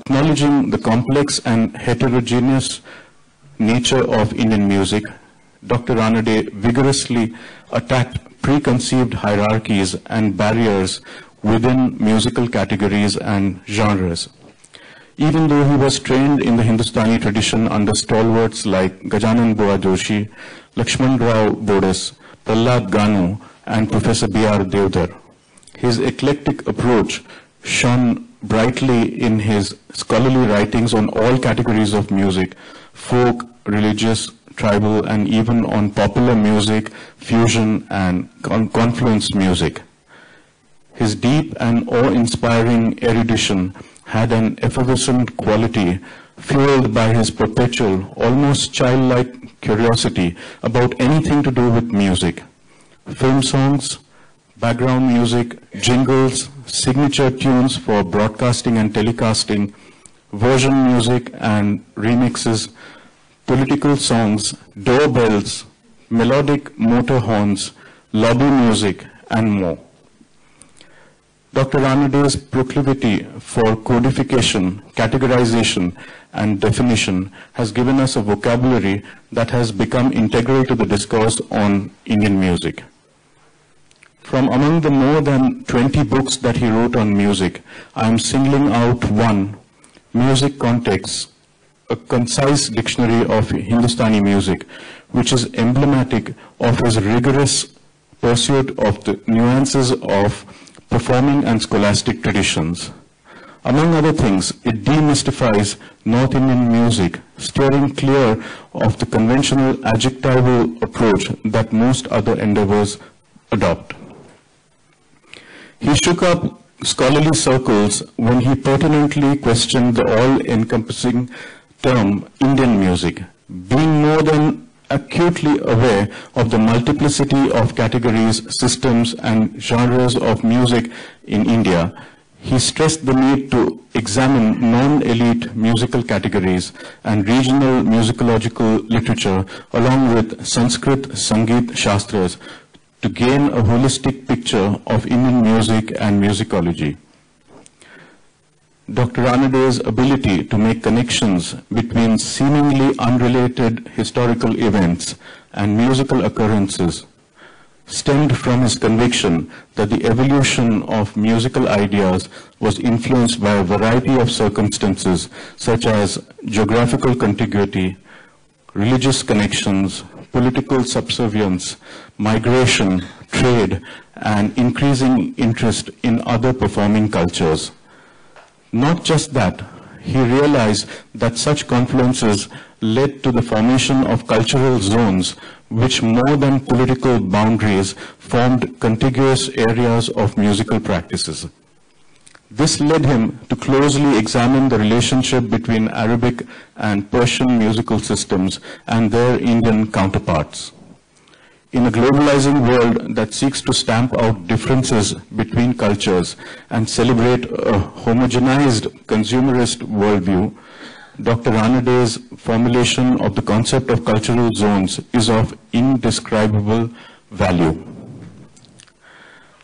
Acknowledging the complex and heterogeneous nature of Indian music, Dr. Ranade vigorously attacked preconceived hierarchies and barriers within musical categories and genres. Even though he was trained in the Hindustani tradition under stalwarts like Gajanan Bua Joshi, Lakshman Rao Bodas, Prahlad Ganu, and Professor B.R. Devdar, his eclectic approach shone brightly in his scholarly writings on all categories of music, folk, religious, tribal, and even on popular music, fusion, and confluence music. His deep and awe-inspiring erudition had an effervescent quality fueled by his perpetual, almost childlike curiosity about anything to do with music. Film songs, background music, jingles, signature tunes for broadcasting and telecasting, version music and remixes, political songs, doorbells, melodic motor horns, lobby music, and more. Dr. Ranade's proclivity for codification, categorization, and definition has given us a vocabulary that has become integral to the discourse on Indian music. From among the more than 20 books that he wrote on music, I am singling out one, Music Contexts, a concise dictionary of Hindustani music, which is emblematic of his rigorous pursuit of the nuances of performing and scholastic traditions. Among other things, it demystifies North Indian music, steering clear of the conventional adjectival approach that most other endeavors adopt. He shook up scholarly circles when he pertinently questioned the all-encompassing term Indian music, being more than acutely aware of the multiplicity of categories, systems, and genres of music in India. He stressed the need to examine non-elite musical categories and regional musicological literature along with Sanskrit Sangeet Shastras to gain a holistic picture of Indian music and musicology. Dr. Ranade's ability to make connections between seemingly unrelated historical events and musical occurrences stemmed from his conviction that the evolution of musical ideas was influenced by a variety of circumstances such as geographical contiguity, religious connections, political subservience, migration, trade, and increasing interest in other performing cultures. Not just that, he realized that such confluences led to the formation of cultural zones which more than political boundaries formed contiguous areas of musical practices. This led him to closely examine the relationship between Arabic and Persian musical systems and their Indian counterparts. In a globalizing world that seeks to stamp out differences between cultures and celebrate a homogenized consumerist worldview, Dr. Ranade's formulation of the concept of cultural zones is of indescribable value.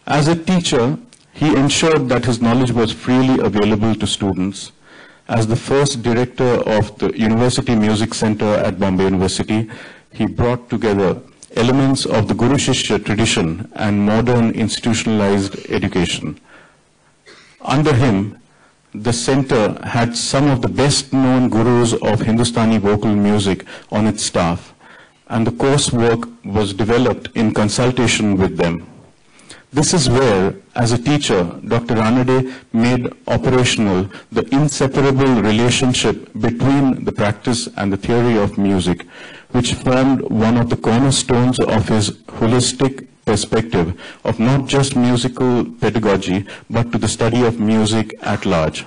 As a teacher, he ensured that his knowledge was freely available to students. As the first director of the University Music Centre at Bombay University, he brought together elements of the Guru Shishya tradition and modern institutionalized education. Under him, the center had some of the best known gurus of Hindustani vocal music on its staff, and the coursework was developed in consultation with them. This is where, as a teacher, Dr. Ranade made operational the inseparable relationship between the practice and the theory of music, which formed one of the cornerstones of his holistic perspective of not just musical pedagogy, but to the study of music at large.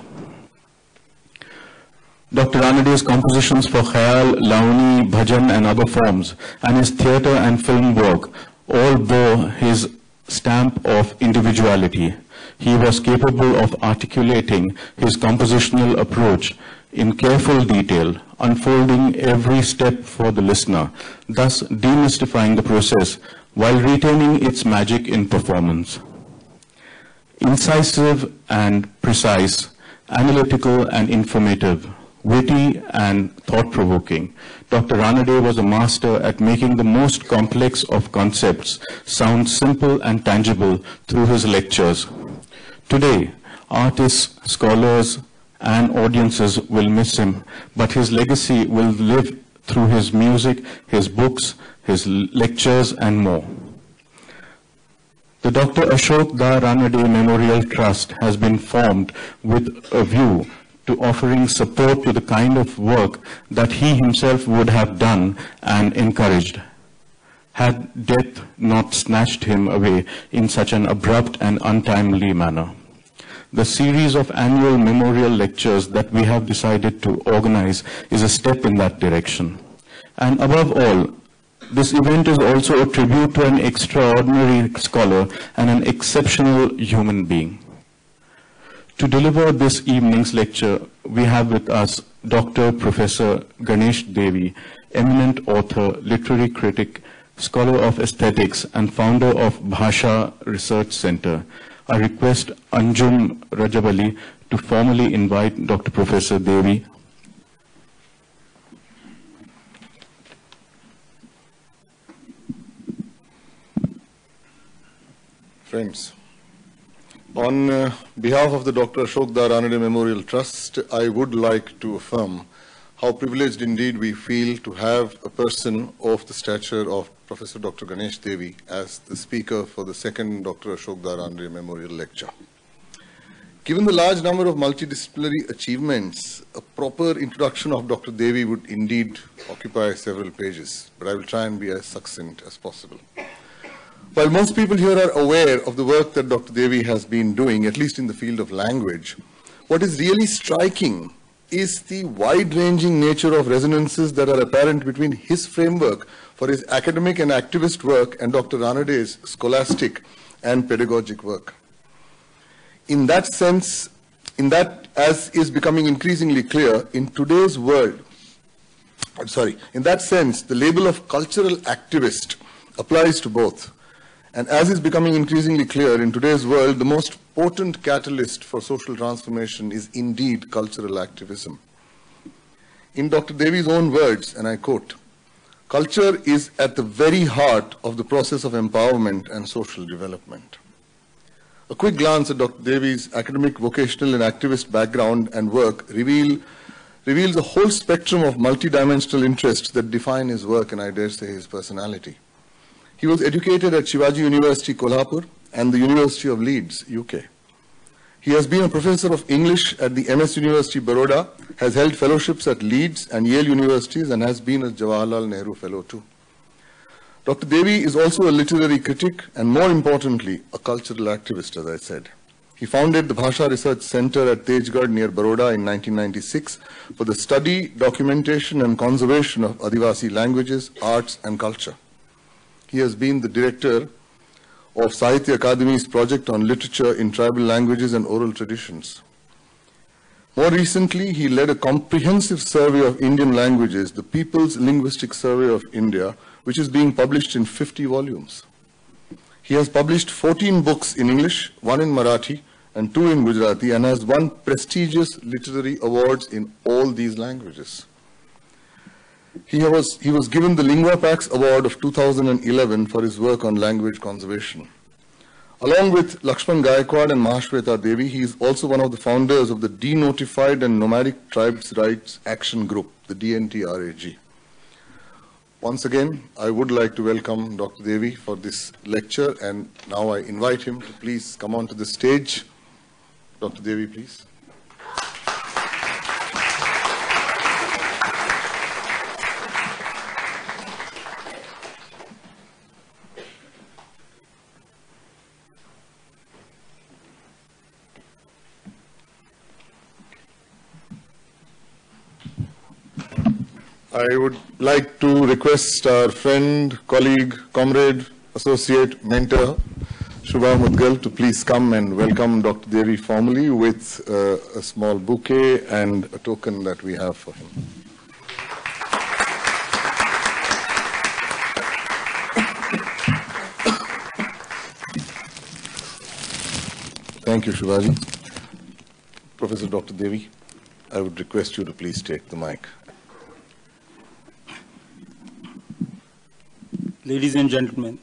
Dr. Ranade's compositions for Khayal, Launi, Bhajan, and other forms, and his theatre and film work all bore his stamp of individuality. He was capable of articulating his compositional approach in careful detail, unfolding every step for the listener, thus demystifying the process while retaining its magic in performance. Incisive and precise, Analytical and informative, witty and thought-provoking, Dr. Ranade was a master at making the most complex of concepts sound simple and tangible through his lectures. Today, artists, scholars, and audiences will miss him, but his legacy will live through his music, his books, his lectures, and more. The Dr. Ashok Ranade Memorial Trust has been formed with a view to offering support to the kind of work that he himself would have done and encouraged, had death not snatched him away in such an abrupt and untimely manner. The series of annual memorial lectures that we have decided to organize is a step in that direction. And above all, this event is also a tribute to an extraordinary scholar and an exceptional human being. To deliver this evening's lecture, we have with us Dr. Professor Ganesh Devy, eminent author, literary critic, scholar of aesthetics, and founder of Bhasha Research Centre. I request Anjum Rajabali to formally invite Dr. Professor Devy. Friends, on behalf of the Dr. Ashok Ranade Memorial Trust, I would like to affirm how privileged indeed we feel to have a person of the stature of Professor Dr. Ganesh Devy as the speaker for the second Dr. Ashok Ranade Memorial Lecture. Given the large number of multidisciplinary achievements, a proper introduction of Dr. Devy would indeed occupy several pages, but I will try and be as succinct as possible. While most people here are aware of the work that Dr. Devy has been doing, at least in the field of language, what is really striking is the wide-ranging nature of resonances that are apparent between his framework for his academic and activist work and Dr. Ranade's scholastic and pedagogic work. In that sense, as is becoming increasingly clear, in today's world, in that sense, the label of cultural activist applies to both. And as is becoming increasingly clear, in today's world, the most potent catalyst for social transformation is indeed cultural activism. In Dr. Devy's own words, and I quote, "Culture is at the very heart of the process of empowerment and social development." A quick glance at Dr. Devy's academic, vocational, and activist background and work reveals a whole spectrum of multidimensional interests that define his work and, I dare say, his personality. He was educated at Shivaji University, Kolhapur, and the University of Leeds, UK. He has been a professor of English at the MS University, Baroda, has held fellowships at Leeds and Yale Universities, and has been a Jawaharlal Nehru Fellow too. Dr. Devy is also a literary critic and, more importantly, a cultural activist, as I said. He founded the Bhasha Research Centre at Tejgarh near Baroda in 1996 for the study, documentation, and conservation of Adivasi languages, arts, and culture. He has been the director of Sahitya Akademi's project on literature in tribal languages and oral traditions. More recently, he led a comprehensive survey of Indian languages, the People's Linguistic Survey of India, which is being published in 50 volumes. He has published 14 books in English, 1 in Marathi, and 2 in Gujarati, and has won prestigious literary awards in all these languages. He was given the Lingua Pax Award of 2011 for his work on language conservation. Along with Lakshman Gaikwad and Mahashweta Devi, he is also one of the founders of the Denotified and Nomadic Tribes Rights Action Group, the DNTRAG. Once again, I would like to welcome Dr. Devy for this lecture, and now I invite him to please come onto the stage. Dr. Devy, please. I would like to request our friend, colleague, comrade, associate, mentor, Shubha Mudgal, to please come and welcome Dr. Devy formally with a small bouquet and a token that we have for him. Thank you, Shubhaji. Professor Dr. Devy, I would request you to please take the mic. Ladies and gentlemen,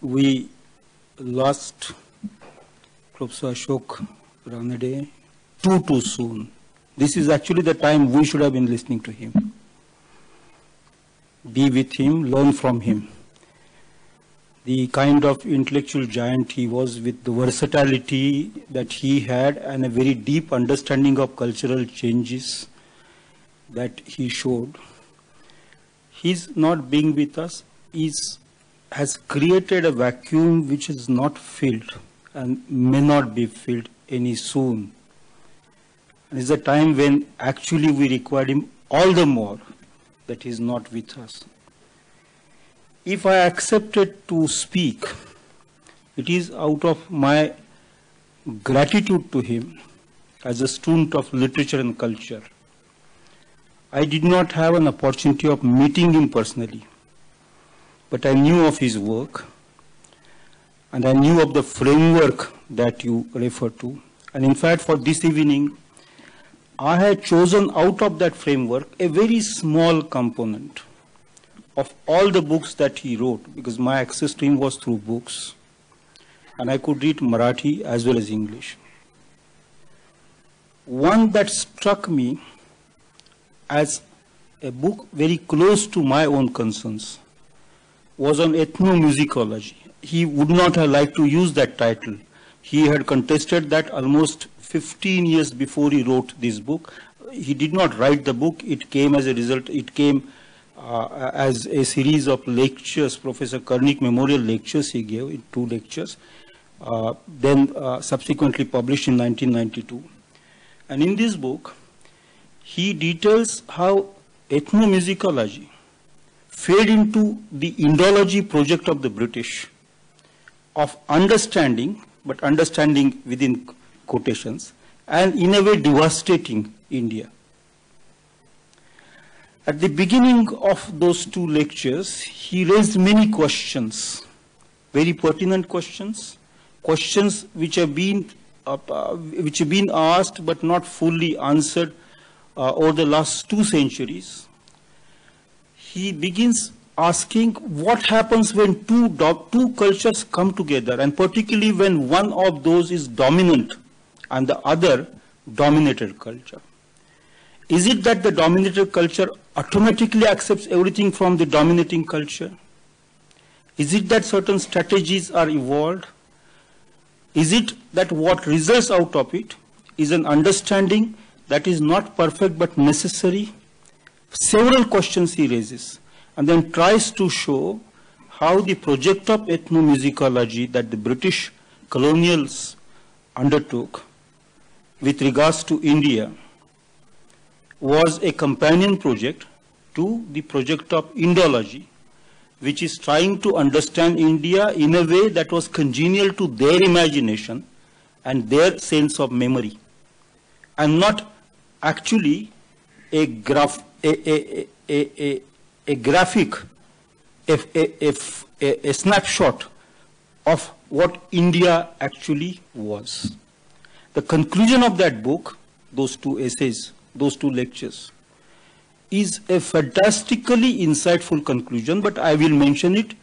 we lost Professor Ashok Ranade too soon. This is actually the time we should have been listening to him. Be with him, learn from him. The kind of intellectual giant he was, with the versatility that he had and a very deep understanding of cultural changes that he showed. His not being with us has created a vacuum which is not filled and may not be filled any soon. And it's a time when actually we required him all the more that he is not with us. If I accepted to speak, it is out of my gratitude to him as a student of literature and culture. I did not have an opportunity of meeting him personally, but I knew of his work and I knew of the framework that you refer to. And in fact, for this evening, I had chosen out of that framework a very small component of all the books that he wrote, because my access to him was through books, and I could read Marathi as well as English. One that struck me as a book very close to my own concerns was on ethnomusicology. He would not have liked to use that title. He had contested that almost 15 years before he wrote this book. He did not write the book. It came as a result, it came as a series of lectures, Professor Karnik Memorial Lectures he gave, in 2 lectures, then subsequently published in 1992. And in this book, he details how ethnomusicology fed into the Indology project of the British of understanding, but understanding within quotations, and in a way devastating India. At the beginning of those 2 lectures, he raised many questions, very pertinent questions, questions which have been asked but not fully answered over the last 2 centuries. He begins asking what happens when two cultures come together, and particularly when one of those is dominant and the other dominated culture. Is it that the dominated culture automatically accepts everything from the dominating culture? Is it that certain strategies are evolved? Is it that what results out of it is an understanding that is not perfect but necessary? Several questions he raises, and then tries to show how the project of ethnomusicology that the British colonials undertook with regards to India was a companion project to the project of Indology, which is trying to understand India in a way that was congenial to their imagination and their sense of memory, and not actually a graphic, a snapshot of what India actually was. The conclusion of that book, those 2 essays, those 2 lectures, is a fantastically insightful conclusion, but I will mention it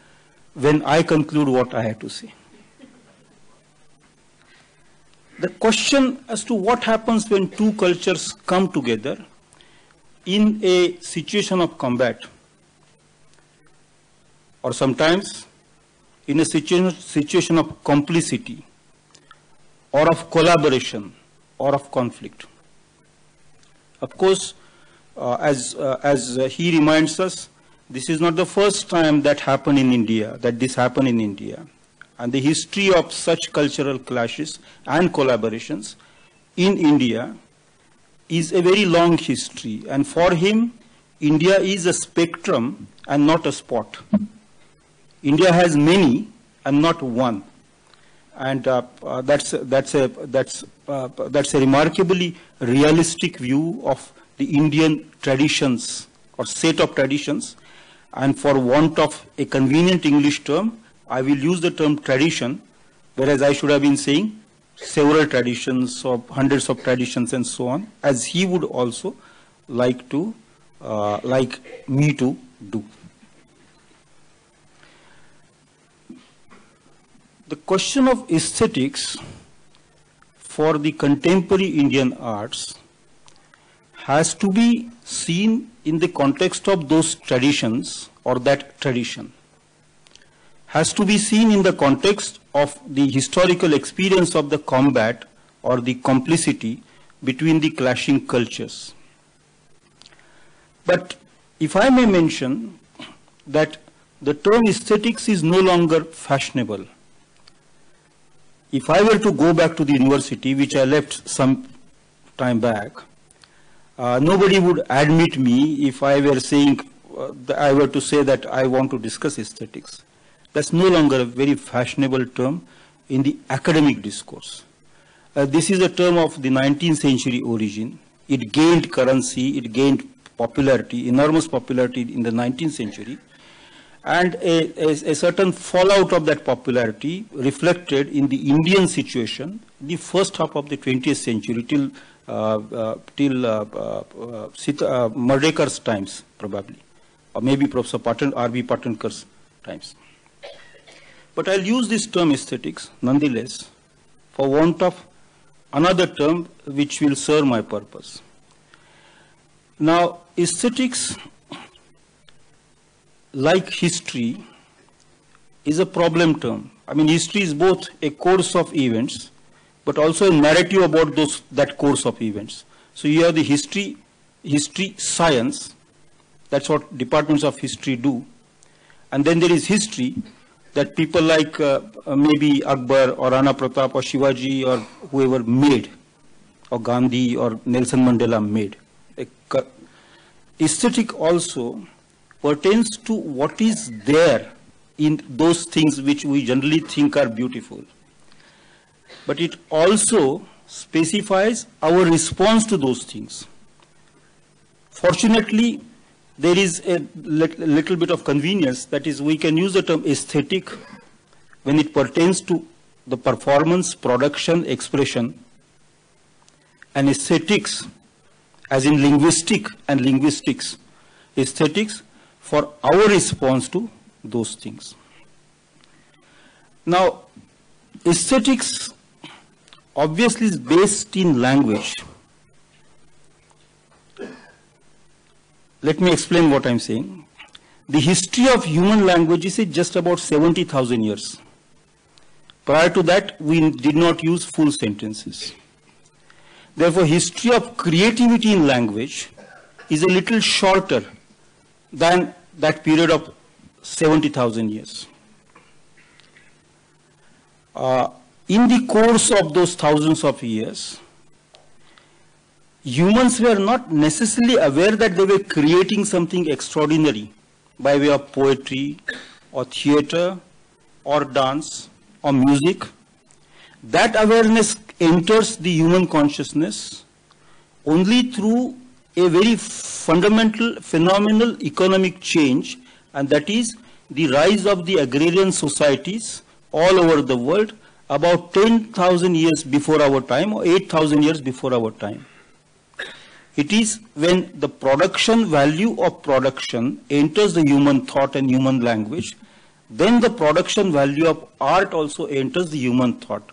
when I conclude what I have to say. The question as to what happens when 2 cultures come together in a situation of combat, or sometimes in a situation of complicity, or of collaboration, or of conflict. Of course, as he reminds us, this is not the first time that happened in India, that this happened in India. And the history of such cultural clashes and collaborations in India is a very long history. And for him, India is a spectrum and not a spot. India has many and not one. And that's a remarkably realistic view of the Indian traditions or set of traditions. And for want of a convenient English term, I will use the term tradition, whereas I should have been saying several traditions, of hundreds of traditions and so on, as he would also like me to do. The question of aesthetics for the contemporary Indian arts has to be seen in the context of those traditions or that tradition, has to be seen in the context of the historical experience of the combat or the complicity between the clashing cultures. But if I may mention that the term aesthetics is no longer fashionable. If I were to go back to the university, which I left some time back, nobody would admit me if I were saying, I were to say that I want to discuss aesthetics. That's no longer a very fashionable term in the academic discourse. This is a term of the 19th century origin. It gained currency, it gained popularity, enormous popularity in the 19th century. And a certain fallout of that popularity reflected in the Indian situation, the first half of the 20th century till Mardekar's times, probably, or maybe Professor R.B. Patankar's times. But I'll use this term aesthetics, nonetheless, for want of another term which will serve my purpose. Now, aesthetics, like history, is a problem term. I mean, history is both a course of events, but also a narrative about that course of events. So you have the history science, that's what departments of history do. And then there is history that people like maybe Akbar or Rana Pratap or Shivaji or whoever made, or Gandhi or Nelson Mandela made. Aesthetic also pertains to what is there in those things which we generally think are beautiful. But it also specifies our response to those things. Fortunately, there is a little bit of convenience, that is, we can use the term aesthetic when it pertains to the performance, production, expression, and aesthetics, as in linguistic and linguistics, aesthetics for our response to those things. Now, aesthetics obviously is based in language. Let me explain what I'm saying. The history of human languages is just about 70,000 years. Prior to that, we did not use full sentences. Therefore, history of creativity in language is a little shorter than that period of 70,000 years. In the course of those thousands of years, humans were not necessarily aware that they were creating something extraordinary by way of poetry or theater or dance or music. That awareness enters the human consciousness only through a very fundamental, phenomenal economic change, and that is the rise of the agrarian societies all over the world about 10,000 years before our time or 8,000 years before our time. It is when the production value of production enters the human thought and human language, then the production value of art also enters the human thought.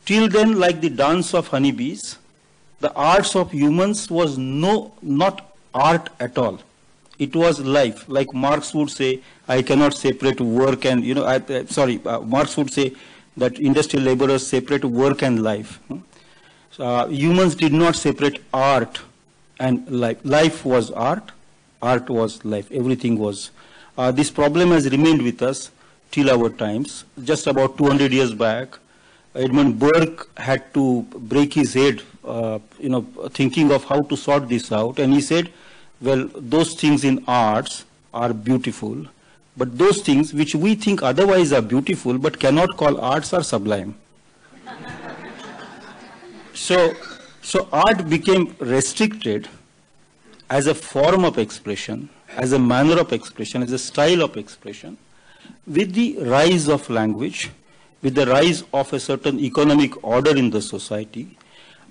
Till then, like the dance of honeybees, the arts of humans was not art at all. It was life. Like Marx would say, I cannot separate work and, Marx would say that industrial laborers separate work and life. Humans did not separate art and life. Life was art, art was life, everything was. This problem has remained with us till our times. Just about 200 years back, Edmund Burke had to break his head, thinking of how to sort this out. And he said, well, those things in arts are beautiful, but those things which we think otherwise are beautiful but cannot call arts are sublime. So art became restricted as a form of expression, as a manner of expression, as a style of expression. With the rise of language, with the rise of a certain economic order in the society,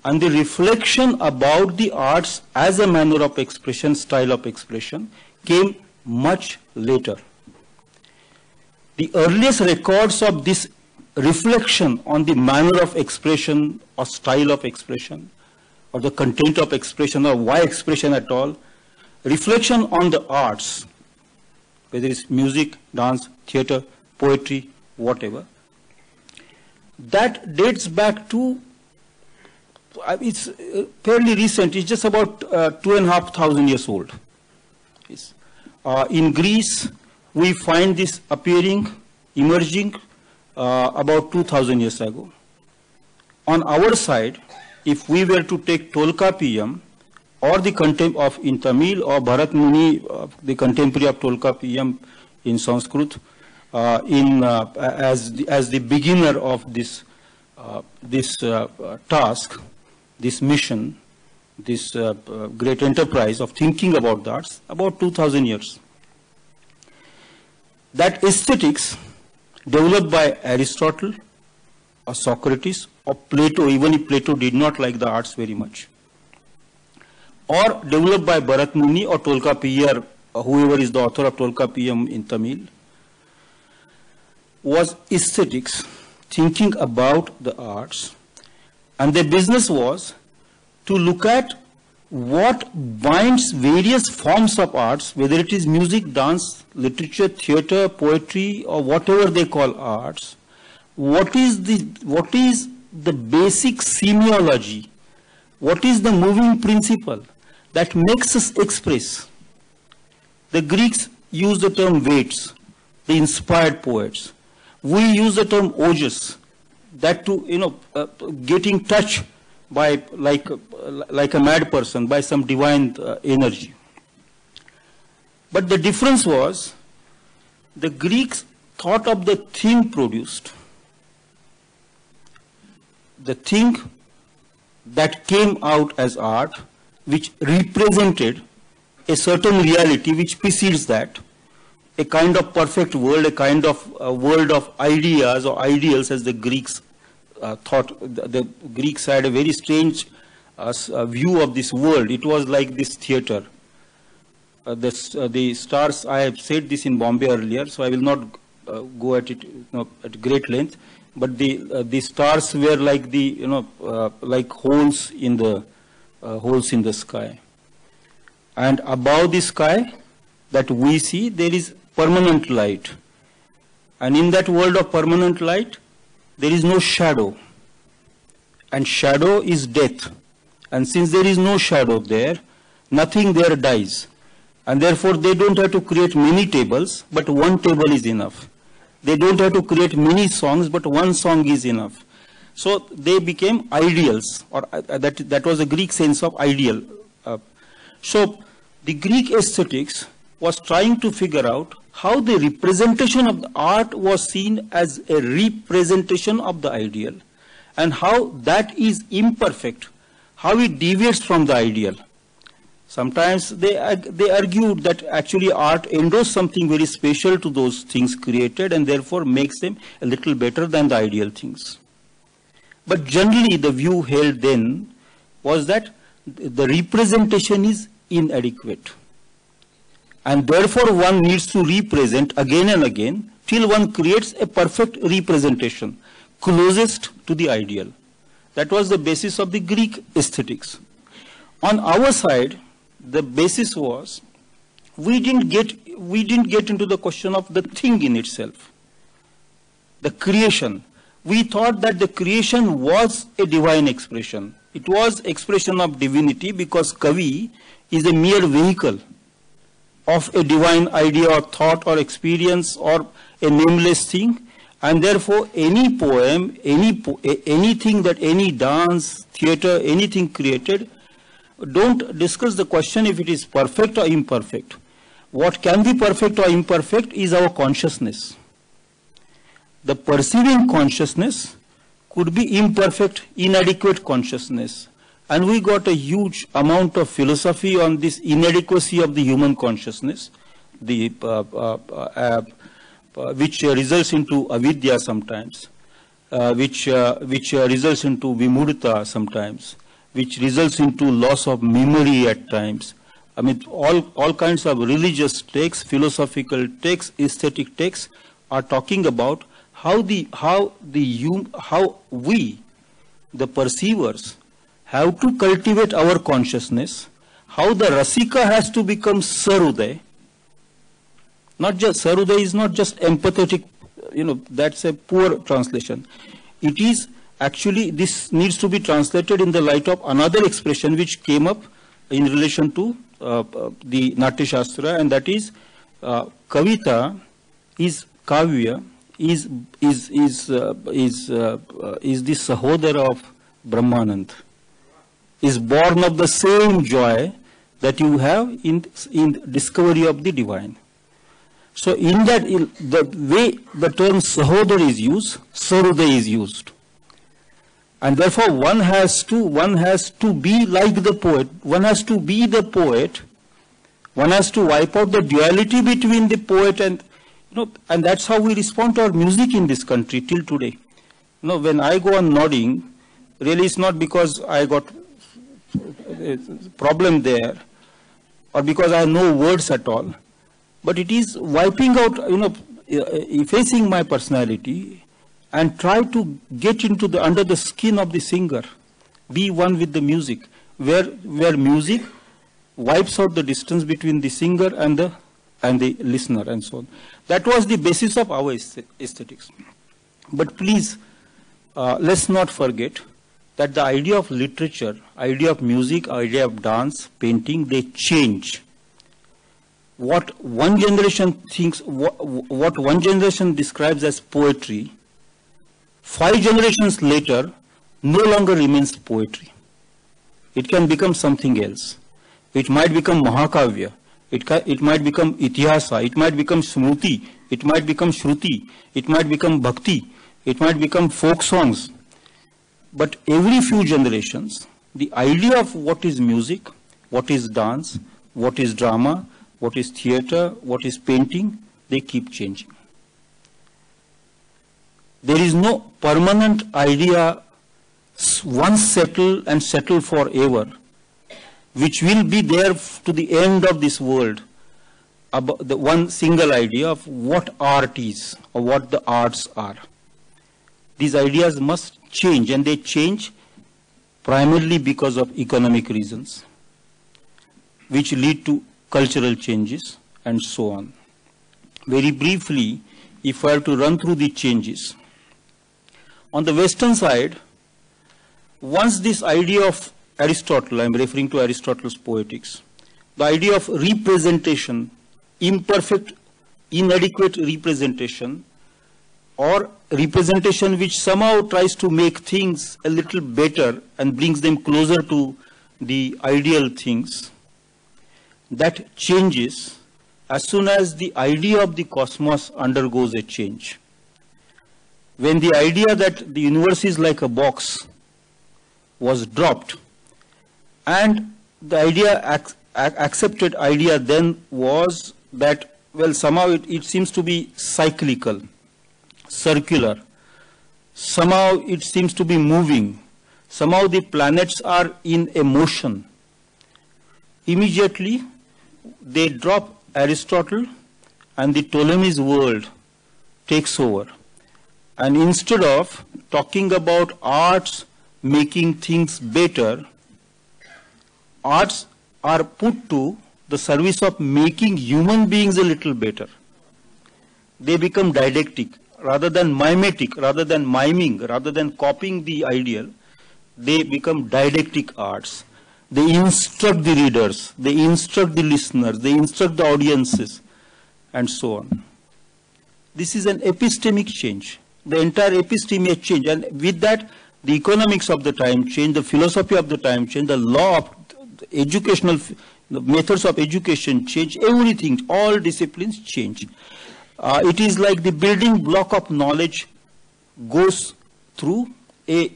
and the reflection about the arts as a manner of expression, style of expression, came much later. The earliest records of this reflection on the manner of expression or style of expression or the content of expression or why expression at all, reflection on the arts, whether it's music, dance, theatre, poetry, whatever, that dates back to, it's fairly recent, it's just about 2,500 years old. In Greece, we find this appearing, emerging about 2,000 years ago. On our side, if we were to take Tolkappiyam or the contempt of in Tamil or Bharat Muni, the contemporary of Tolkappiyam in Sanskrit, as the beginner of this task, this mission, this great enterprise of thinking about the arts, about 2,000 years. That aesthetics developed by Aristotle or Socrates or Plato, even if Plato did not like the arts very much, or developed by Bharat Muni or Tolkappiyam, whoever is the author of Tolkappiyam in Tamil, was aesthetics, thinking about the arts, and their business was to look at what binds various forms of arts, whether it is music, dance, literature, theatre, poetry, or whatever they call arts. What is the basic semiology? What is the moving principle that makes us express? The Greeks use the term weights, the inspired poets. We use the term ojas, that to get in touch by like a mad person, by some divine energy. But the difference was, the Greeks thought of the thing produced, the thing that came out as art, which represented a certain reality which precedes that, a kind of perfect world, a kind of world of ideas or ideals, as the Greeks thought. The Greeks had a very strange view of this world. It was like this theatre. The stars, I have said this in Bombay earlier, so I will not go at it at great length, but the stars were like like holes in the sky. And above the sky that we see, there is permanent light. And in that world of permanent light, there is no shadow. And shadow is death. And since there is no shadow there, nothing there dies. And therefore, they don't have to create many tables, but one table is enough. They don't have to create many songs, but one song is enough. So they became ideals, or that was the Greek sense of ideal. So the Greek aesthetics was trying to figure out how the representation of the art was seen as a representation of the ideal, and how that is imperfect, how it deviates from the ideal. Sometimes they argued that actually art endows something very special to those things created and therefore makes them a little better than the ideal things. But generally the view held then was that the representation is inadequate. And therefore one needs to represent again and again till one creates a perfect representation, closest to the ideal. That was the basis of the Greek aesthetics. On our side, the basis was we didn't get into the question of the thing in itself, the creation. We thought that the creation was a divine expression. It was expression of divinity because Kavi is a mere vehicle of a divine idea or thought or experience or a nameless thing, and therefore any poem, anything that any dance, theatre, anything created, don't discuss the question if it is perfect or imperfect. What can be perfect or imperfect is our consciousness. The perceiving consciousness could be imperfect, inadequate consciousness. And we got a huge amount of philosophy on this inadequacy of the human consciousness, which results into avidya sometimes. results into vimurta sometimes, which results into loss of memory at times. I mean, all kinds of religious texts, philosophical texts, aesthetic texts are talking about how we, the perceivers, have to cultivate our consciousness, how the rasika has to become saruday. Not just saruday is not just empathetic, that's a poor translation. It is actually, this needs to be translated in the light of another expression which came up in relation to the Natya Shastra, and that is kavita is kavya is the sahodara of Brahmanand, is born of the same joy that you have in discovery of the divine. So in that, the way the term sahodara is used, saruday is used. And therefore one has to be like the poet, one has to be the poet, one has to wipe out the duality between the poet and, and that's how we respond to our music in this country till today. When I go on nodding, really it's not because I got a problem there or because I have no words at all, but it is wiping out, effacing my personality and try to get into under the skin of the singer, be one with the music, where music wipes out the distance between the singer and the listener and so on. That was the basis of our aesthetics. But please, let's not forget that the idea of literature, idea of music, idea of dance, painting, they change. What one generation thinks, what one generation describes as poetry, 5 generations later, no longer remains poetry. It can become something else. It might become Mahakavya. It might become Itihasa. It might become Smruti. It might become Shruti. It might become Bhakti. It might become folk songs. But every few generations, the idea of what is music, what is dance, what is drama, what is theatre, what is painting, they keep changing. There is no permanent idea, once settled and settled forever, which will be there to the end of this world, about the one single idea of what art is or what the arts are. These ideas must change, and they change primarily because of economic reasons, which lead to cultural changes and so on. Very briefly, if I have to run through the changes. On the Western side, once this idea of Aristotle, I am referring to Aristotle's Poetics, the idea of representation, imperfect, inadequate representation, or representation which somehow tries to make things a little better and brings them closer to the ideal things, that changes as soon as the idea of the cosmos undergoes a change. When the idea that the universe is like a box was dropped, and the idea, accepted idea then was that, well, somehow it seems to be cyclical, circular, somehow it seems to be moving, somehow the planets are in a motion. Immediately they drop Aristotle and the Ptolemy's world takes over. And instead of talking about arts making things better, arts are put to the service of making human beings a little better. They become didactic rather than mimetic, rather than miming, rather than copying the ideal. They become didactic arts. They instruct the readers, they instruct the listeners, they instruct the audiences, and so on. This is an epistemic change. The entire episteme has changed, and with that, the economics of the time change, the philosophy of the time change, the law of educational, the methods of education change, everything, all disciplines change. It is like the building block of knowledge goes through a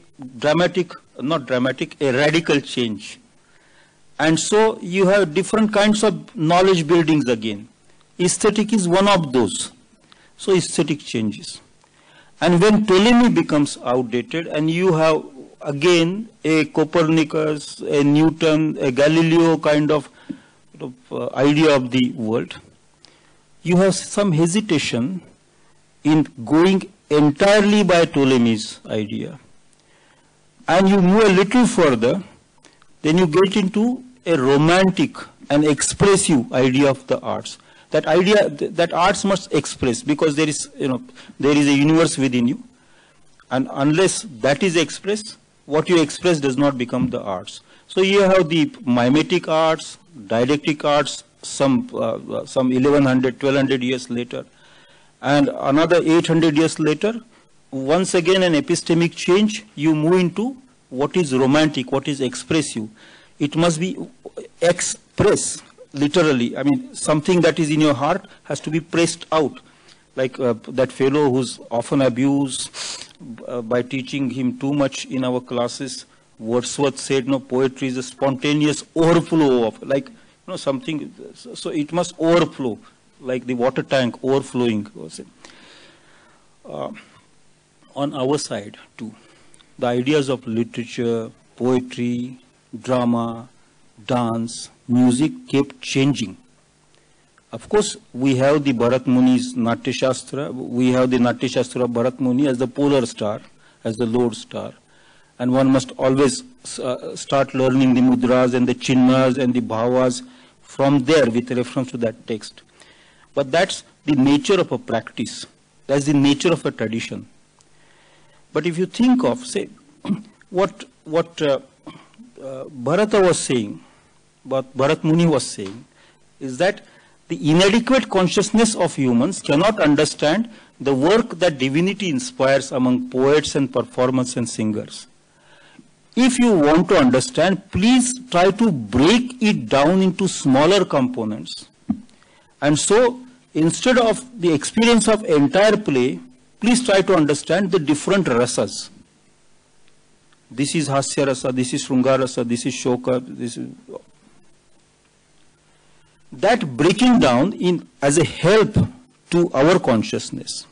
radical change. And so you have different kinds of knowledge buildings again. Aesthetic is one of those. So aesthetic changes. And when Ptolemy becomes outdated and you have again a Copernicus, a Newton, a Galileo kind of idea of the world, you have some hesitation in going entirely by Ptolemy's idea. And you move a little further, then you get into a romantic and expressive idea of the arts. That idea that arts must express, because there is a universe within you, and unless that is expressed, what you express does not become the arts. So you have the mimetic arts, didactic arts, some 1100, 1200 years later, and another 800 years later, once again an epistemic change. You move into what is romantic, what is expressive. It must be express. Literally, I mean, something that is in your heart has to be pressed out. Like that fellow who's often abused by teaching him too much in our classes, Wordsworth said, no, poetry is a spontaneous overflow of, like, something, so it must overflow, like the water tank overflowing. On our side too, the ideas of literature, poetry, drama, dance, music kept changing. Of course, we have the Bharat Muni's Natya Shastra. We have the Natya Shastra of Bharat Muni as the polar star, as the lord star. And one must always start learning the mudras and the chinnas and the bhavas from there with reference to that text. But that's the nature of a practice. That's the nature of a tradition. But if you think of, say, what Bharata was saying, what Bharat Muni was saying, is that the inadequate consciousness of humans cannot understand the work that divinity inspires among poets and performers and singers. If you want to understand, please try to break it down into smaller components. And so, instead of the experience of entire play, please try to understand the different rasas. This is Hasya Rasa, this is Shrunga Rasa, this is Shoka, this is... That breaking down as a help to our consciousness,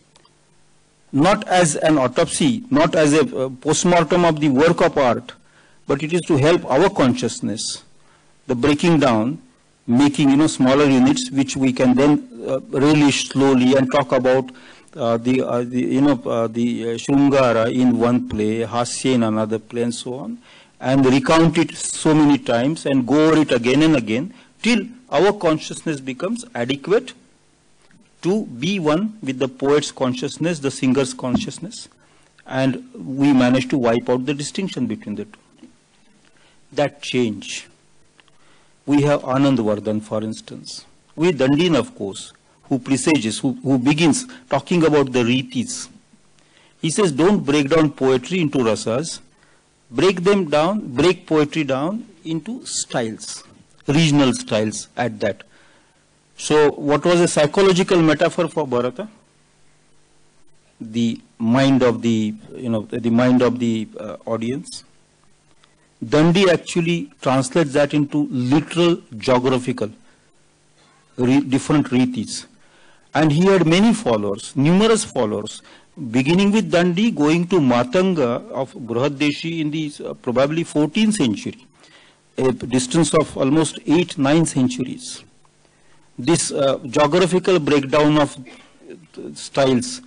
not as an autopsy, not as a post-mortem of the work of art, but it is to help our consciousness. The breaking down, making smaller units which we can then relish slowly and talk about the Shringara in one play, Hasya in another play, and so on, and recount it so many times and go over it again and again till our consciousness becomes adequate to be one with the poet's consciousness, the singer's consciousness, and we manage to wipe out the distinction between the two. That change. We have Anand Vardhan, for instance. We Dandin, of course, who presages, who begins talking about the ritis. He says, don't break down poetry into rasas, break poetry down into styles, regional styles at that. So what was a psychological metaphor for Bharata? The mind of the, the mind of the audience. Dandi actually translates that into literal geographical, different ritis. And he had many followers, numerous followers, beginning with Dandi, going to Matanga of Brihadeshi in the probably 14th century, a distance of almost 8-9 centuries. This geographical breakdown of styles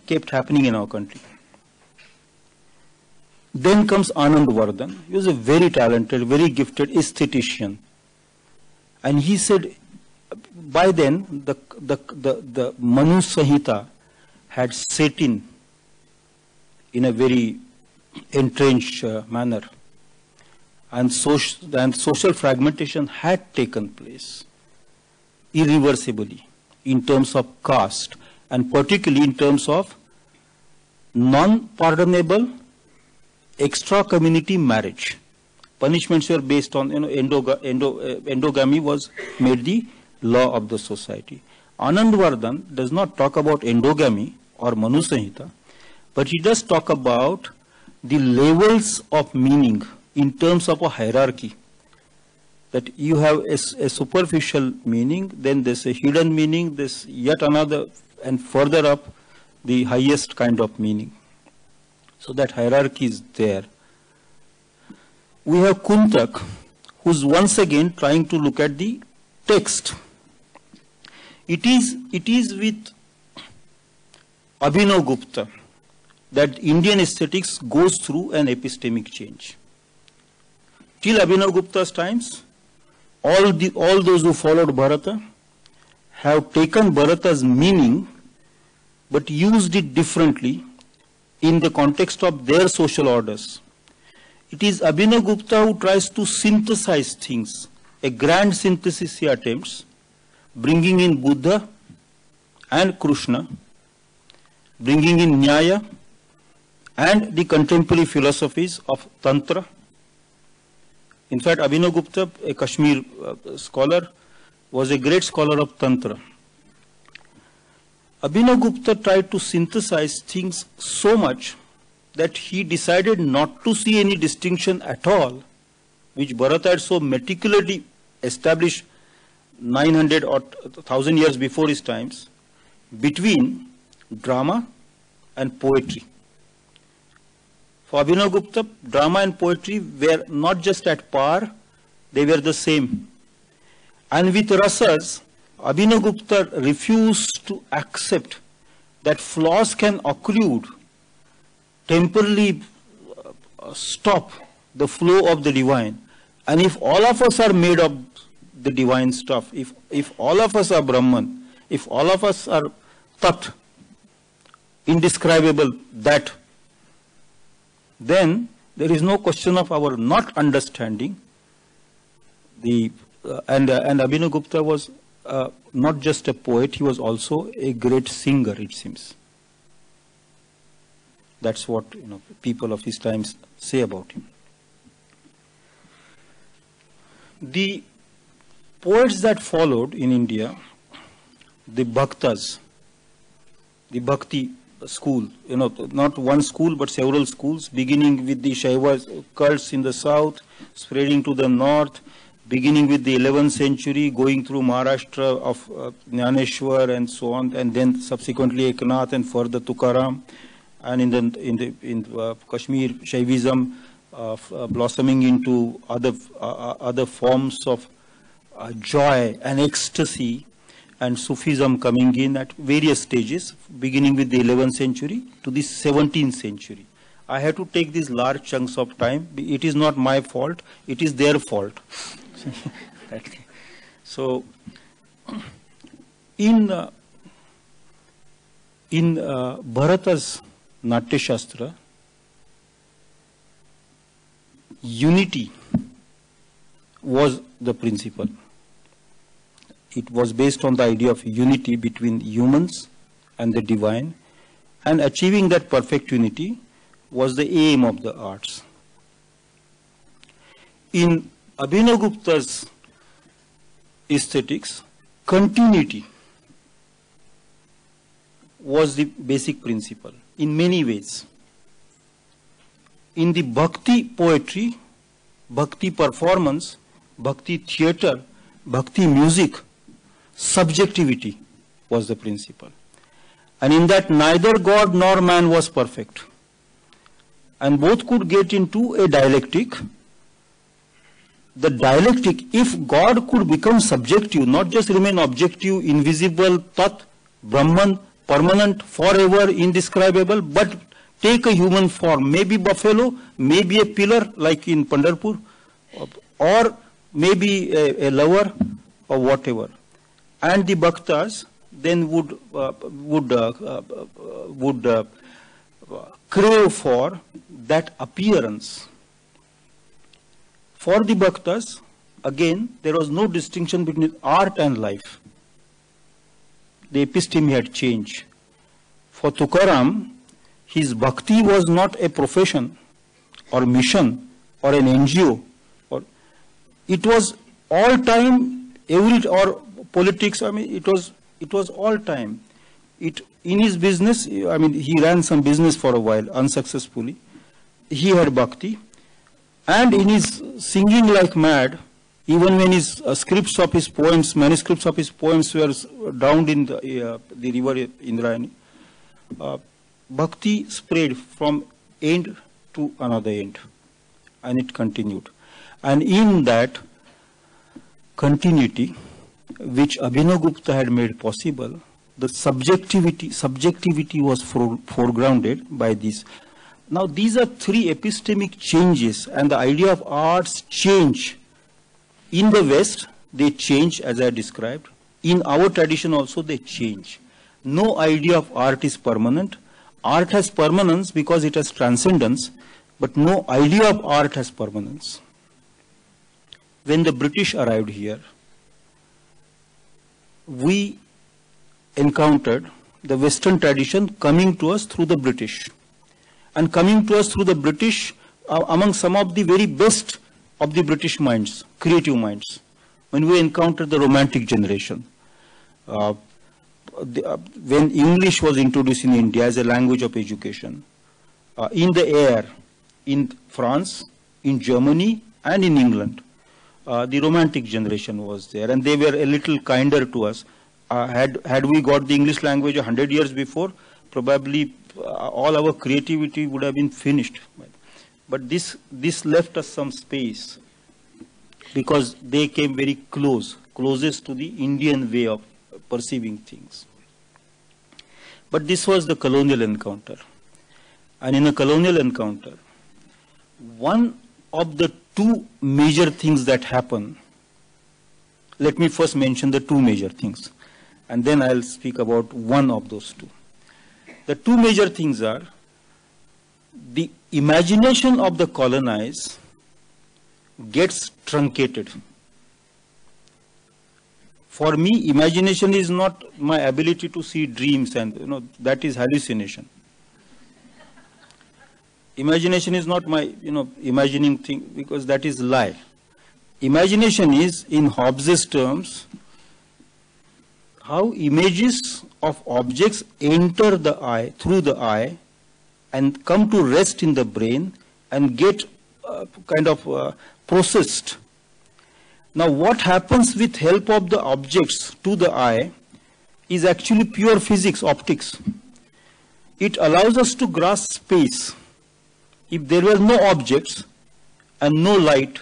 kept happening in our country. Then comes Anand Vardhan. He was a very talented, very gifted aesthetician. And he said, by then, the Manu Samhita had set in a very entrenched manner. And social fragmentation had taken place irreversibly in terms of caste, and particularly in terms of non-pardonable extra-community marriage. Punishments were based on, endogamy was made the law of the society. Anand Vardhan does not talk about endogamy or Manu Samhita, but he does talk about the levels of meaning in terms of a hierarchy. That you have a superficial meaning, then there's a hidden meaning, there's yet another, and further up the highest kind of meaning. So that hierarchy is there. We have Kuntak, who's once again trying to look at the text. It is with Abhinav Gupta that Indian aesthetics goes through an epistemic change. Till Abhinav Gupta's times, all those who followed Bharata have taken Bharata's meaning but used it differently in the context of their social orders. It is Abhinav Gupta who tries to synthesize things. A grand synthesis he attempts, bringing in Buddha and Krishna, bringing in Nyaya and the contemporary philosophies of Tantra. In fact, Abhinav Gupta, a Kashmir scholar, was a great scholar of Tantra. Abhinav Gupta tried to synthesize things so much that he decided not to see any distinction at all, which Bharata had so meticulously established 900 or 1000 years before his times, between drama and poetry. For Abhinav Gupta, drama and poetry were not just at par, they were the same. And with rasas, Abhinav Gupta refused to accept that flaws can occlude, temporarily stop the flow of the divine. And if all of us are made of the divine stuff, if all of us are Brahman, if all of us are Tat, indescribable, that, then there is no question of our not understanding. And Abhinav Gupta was not just a poet, he was also a great singer, it seems. That's what people of his times say about him. The poets that followed in India, the Bhaktas, the Bhakti school, not one school but several schools, beginning with the Shaiva cults in the south, spreading to the north, beginning with the 11th century, going through Maharashtra of Jnaneshwar and so on, and then subsequently Eknath and further Tukaram, and in Kashmir Shaivism blossoming into other forms of joy and ecstasy, and Sufism coming in at various stages, beginning with the 11th century to the 17th century. I have to take these large chunks of time. It is not my fault, it is their fault. So, in Bharata's Natya Shastra, unity was the principle. It was based on the idea of unity between humans and the divine, and achieving that perfect unity was the aim of the arts. In Abhinav Gupta's aesthetics, continuity was the basic principle in many ways. In the Bhakti poetry, Bhakti performance, Bhakti theatre, Bhakti music, subjectivity was the principle. And in that neither God nor man was perfect. And both could get into a dialectic. The dialectic, if God could become subjective, not just remain objective, invisible, Tat, Brahman, permanent, forever, indescribable, but take a human form, maybe buffalo, maybe a pillar like in Pandharpur, or maybe a lover or whatever. And the Bhaktas then would crave for that appearance. For the Bhaktas, again, there was no distinction between art and life. The episteme had changed. For Tukaram, his bhakti was not a profession or mission or an NGO. It was all time, or politics, it was all time. In his business, he ran some business for a while, unsuccessfully. He had bhakti. And in his singing like mad, even when his manuscripts of his poems were drowned in the river Indrayani, Bhakti spread from end to another end, and it continued. And in that continuity, which Abhinavgupta had made possible, the subjectivity was foregrounded by this. Now these are three epistemic changes, and the idea of arts change. In the West, they change as I described. In our tradition also they change. No idea of art is permanent. Art has permanence because it has transcendence, but no idea of art has permanence. When the British arrived here, we encountered the Western tradition coming to us through the British. And coming to us through the British, among some of the very best of the British minds, creative minds, when we encountered the Romantic generation. When English was introduced in India as a language of education, in the air, in France, in Germany, and in England, the Romantic generation was there, and they were a little kinder to us. Had we got the English language 100 years before, probably all our creativity would have been finished. But this left us some space, because they came very closest to the Indian way of perceiving things. But this was the colonial encounter. And in a colonial encounter, one of the two major things that happen, let me first mention the two major things, and then I'll speak about one of those two. The two major things are the imagination of the colonized gets truncated. For me, imagination is not my ability to see dreams, and that is hallucination. Imagination is not my imagining thing, because that is lie. Imagination is, in Hobbes's terms, how images of objects enter the eye, through the eye, and come to rest in the brain and get processed. Now what happens with help of the objects to the eye is actually pure physics, optics. It allows us to grasp space. If there were no objects and no light,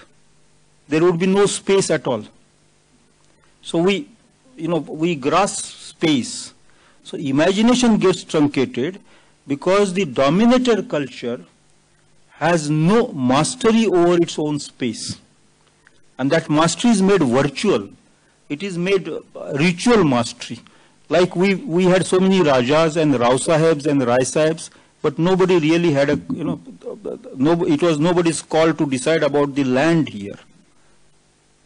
there would be no space at all. So we grasp space. So imagination gets truncated because the dominator culture has no mastery over its own space. And that mastery is made virtual. It is made ritual mastery. Like we had so many Rajas and Rao Sahebs and Rai Sahebs, but nobody really had it was nobody's call to decide about the land here.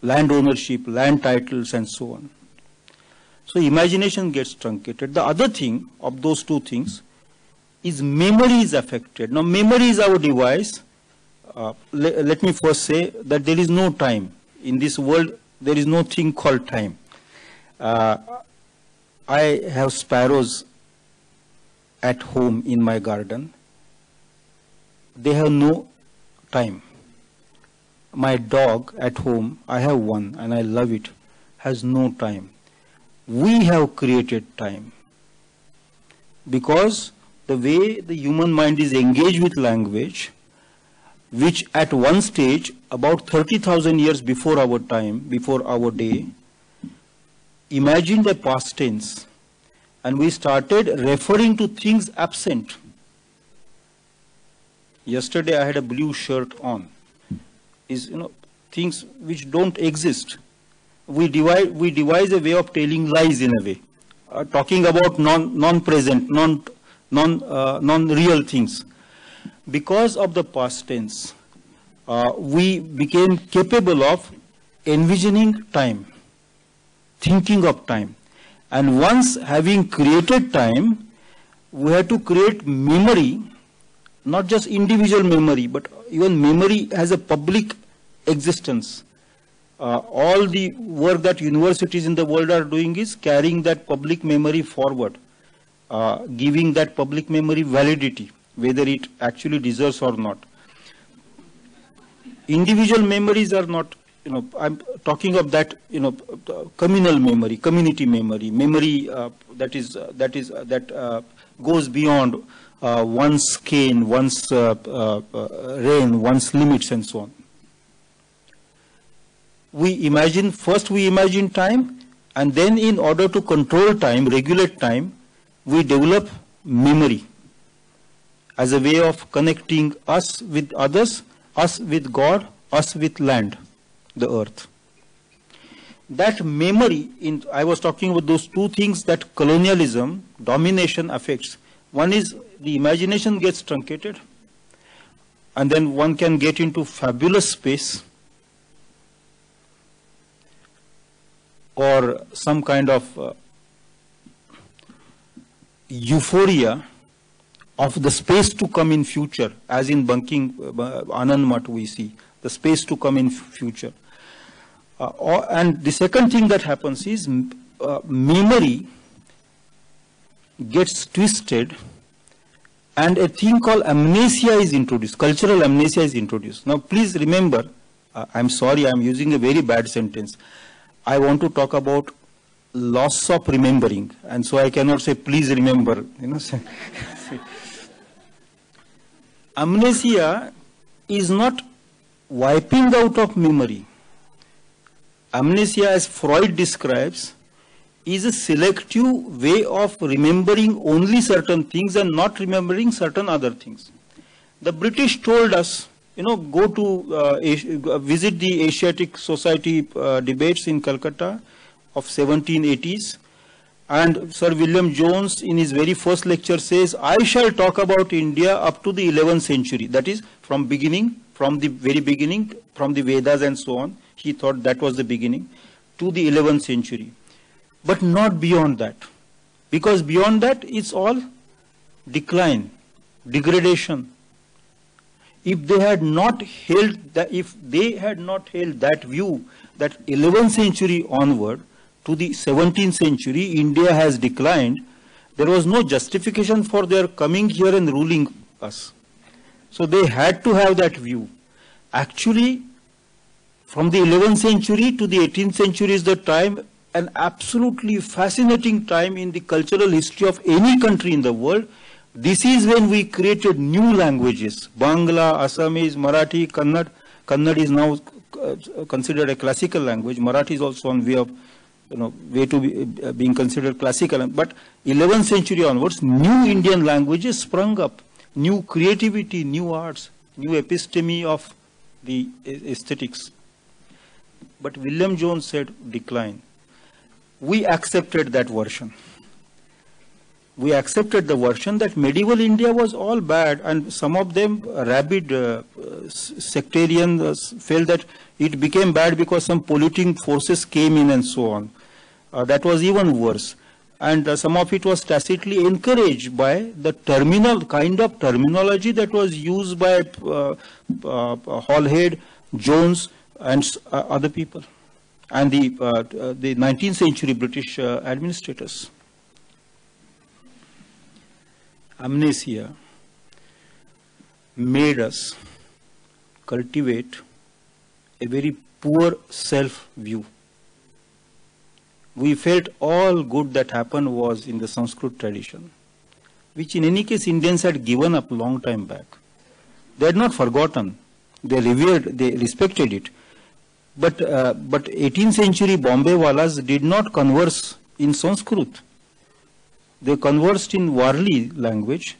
Land ownership, land titles, and so on. So imagination gets truncated. The other thing of those two things is memory is affected. Now memory is our device. Let me first say that there is no time. In this world, there is no thing called time. I have sparrows at home in my garden. They have no time. My dog at home, I have one and I love it, has no time. We have created time, because the way the human mind is engaged with language, which at one stage, about 30,000 years before our time, before our day, imagined a past tense, and we started referring to things absent. Yesterday I had a blue shirt on. Things which don't exist. We devise a way of telling lies in a way, talking about non-present, non-real things. Because of the past tense, we became capable of envisioning time, thinking of time. And once having created time, we had to create memory, not just individual memory, but even memory has a public existence. All the work that universities in the world are doing is carrying that public memory forward, giving that public memory validity, whether it actually deserves or not. Individual memories are not I'm talking of that, communal memory, community memory, that goes beyond one's cane, one's reign, one's limits, and so on. First we imagine time, and then in order to control time, regulate time, we develop memory as a way of connecting us with others, us with God, us with land, the earth. That memory, I was talking about those two things that colonialism, domination affects. One is the imagination gets truncated, and then one can get into fabulous space or some kind of euphoria of the space to come in future, as in Banking Anand Math we see, the space to come in future. And the second thing that happens is memory gets twisted, and a thing called amnesia is introduced, cultural amnesia is introduced. Now please remember, I'm sorry, I'm using a very bad sentence. I want to talk about loss of remembering, and so I cannot say please remember, Amnesia is not wiping out of memory. Amnesia, as Freud describes, is a selective way of remembering only certain things and not remembering certain other things. The British told us, go to visit the Asiatic Society debates in Calcutta of 1780s. And Sir William Jones, in his very first lecture, says, I shall talk about India up to the 11th century. That is, from the very beginning, from the Vedas and so on. He thought that was the beginning, to the 11th century. But not beyond that. Because beyond that, it's all decline, degradation. If they had not held that view, that 11th century onward, to the 17th century, India has declined, there was no justification for their coming here and ruling us. So they had to have that view. Actually, from the 11th century to the 18th century is the time, an absolutely fascinating time in the cultural history of any country in the world. This is when we created new languages, Bangla, Assamese, Marathi, Kannada. Kannada is now considered a classical language. Marathi is also on way of way to being considered classical. But 11th century onwards, new Indian languages sprung up, new creativity, new arts, new episteme of the aesthetics. But William Jones said decline. We accepted that version. We accepted the version that medieval India was all bad, and some of them rabid sectarian felt that it became bad because some polluting forces came in and so on. That was even worse. And some of it was tacitly encouraged by the kind of terminology that was used by Halhed, Jones, and other people, and the 19th century British administrators. Amnesia made us cultivate a very poor self-view. We felt all good that happened was in the Sanskrit tradition, which in any case Indians had given up long time back. They had not forgotten. They revered, they respected it. But 18th century Bombay Walas did not converse in Sanskrit. They conversed in Warli language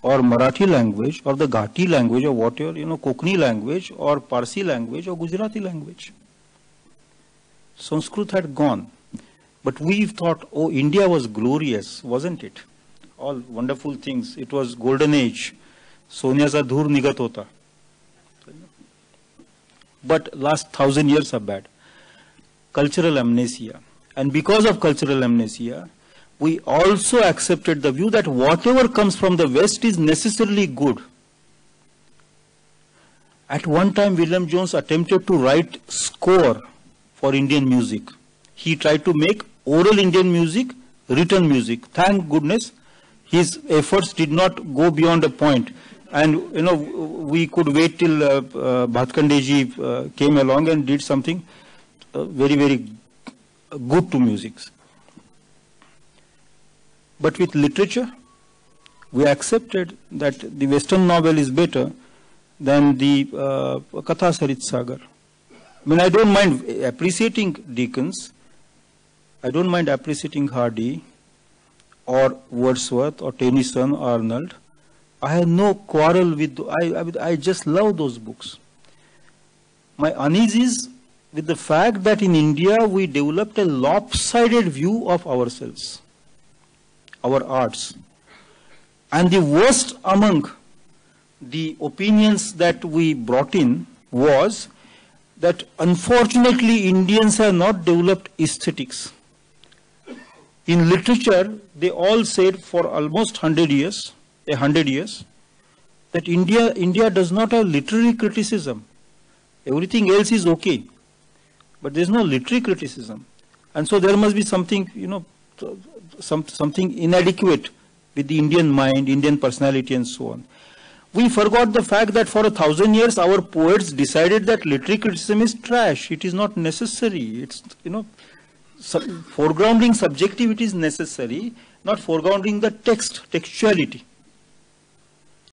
or Marathi language or the Ghati language or whatever, Kokni language or Parsi language or Gujarati language. Sanskrit had gone. But we thought, oh, India was glorious, wasn't it? All wonderful things. It was golden age. Sonyaza dhur nigat hota. But last 1,000 years are bad. Cultural amnesia. And because of cultural amnesia, we also accepted the view that whatever comes from the West is necessarily good. At one time, William Jones attempted to write score for Indian music. He tried to make oral Indian music, written music. Thank goodness, his efforts did not go beyond a point. And, you know, we could wait till Bhatkandeji came along and did something very, very good to music. But with literature, we accepted that the Western novel is better than the Katha Sarit Sagar. I mean, I don't mind appreciating Dickens, I don't mind appreciating Hardy, or Wordsworth, or Tennyson, or Arnold. I have no quarrel with, I just love those books. My unease is with the fact that in India we developed a lopsided view of ourselves, our arts. And the worst among the opinions that we brought in was that unfortunately Indians have not developed aesthetics. In literature, they all said for almost 100 years, that India does not have literary criticism. Everything else is okay, but there is no literary criticism. And so there must be something, you know, something inadequate with the Indian mind, Indian personality and so on. We forgot the fact that for 1,000 years our poets decided that literary criticism is trash. It is not necessary. It's, you know, foregrounding subjectivity is necessary, not foregrounding the textuality.